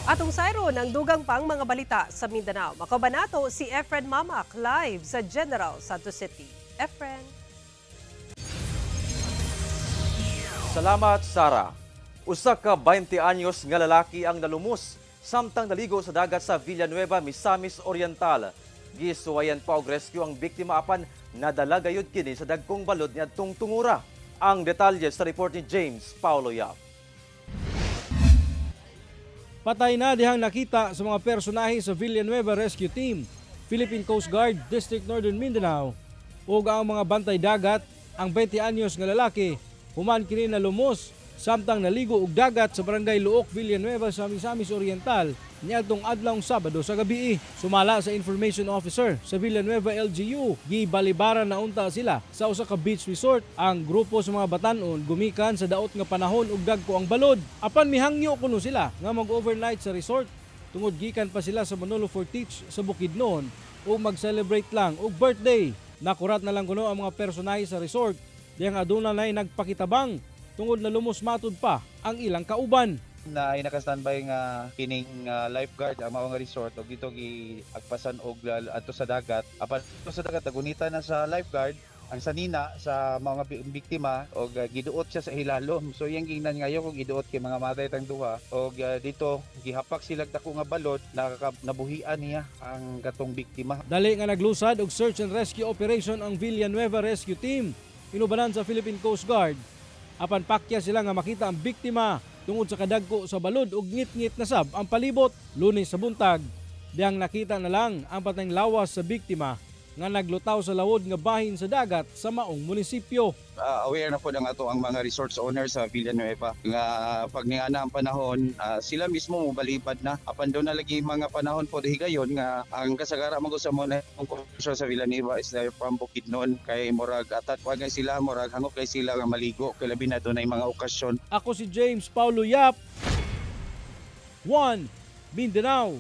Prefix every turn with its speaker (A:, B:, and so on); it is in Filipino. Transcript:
A: Atong sayro ng dugang pang mga balita sa Mindanao. Makabanato si Efren Mamak live sa General Santos City. Efren.
B: Salamat, Sara. Usa ka 20 anyos nga lalaki ang nalumos samtang naligo sa dagat sa Villanueva, Misamis Oriental. Gisuwayan pa og rescue ang biktima apan nadala gayud kini sa dagkong balod niadtong tungura. Ang detalye sa report ni James Paulo Yap.
C: Patay na dihang nakita sa mga personahe sa Villanueva Rescue Team, Philippine Coast Guard, District Northern Mindanao, ug ang mga bantay dagat, ang 20 anyos nga lalaki, human kini na lumos samtang naligo og dagat sa barangay Luok, Villanueva sa Misamis Oriental niadtong adlawng Sabado sa gabi. Sumala sa information officer sa Villanueva LGU, gibalibaran na unta sila sa usa ka beach resort. Ang grupo sa mga batan-on gumikan sa daot nga panahon ug dagko ang balod. Apan mihangyo kuno sila nga mag-overnight sa resort. Tungod gikan pa sila sa Manolo Fortich sa Bukidnon o mag-celebrate lang og birthday. Nakurat na lang kuno ang mga personahe sa resort diyang aduna nay nagpakitabang tungod na lumos matud pa ang ilang kauban.
D: Na ay naka-standby nga kining lifeguard ang mga resort og dito giagpasan og adto sa dagat. Apan adto sa dagat nagunita na sa lifeguard ang sanina sa mga biktima og giduot siya sa hilalom. So yang gingnan ngayo kung giduot kay mga matay tang duha og dito gihapak sila dako nga balod nabuhian niya ang katong biktima.
C: Dali nga naglusad og search and rescue operation ang Villanueva Rescue Team inubanan sa Philippine Coast Guard. Apan pakya sila nga makita ang biktima tungod sa kadagko sa balod ug ngit-ngit na sab ang palibot. Lunes sa buntag diyang nakita na lang ang patayng lawas sa biktima nga naglutaw sa lawod nga bahin sa dagat sa maong munisipyo.
D: Aware na po ng ato ang mga resorts owners sa Villanueva nga pag niana ang panahon sila mismo mobalipad na apan doon na lagi mga panahon po higayon nga ang kasagara mo sa muna ang konsumo sa Villanueva is there from Bukidnon kay murag atat wagay sila murag hangop kay sila nga maligo kay labi na doon ay mga okasyon.
C: Ako si James Paulo Yap, 1 Mindanao.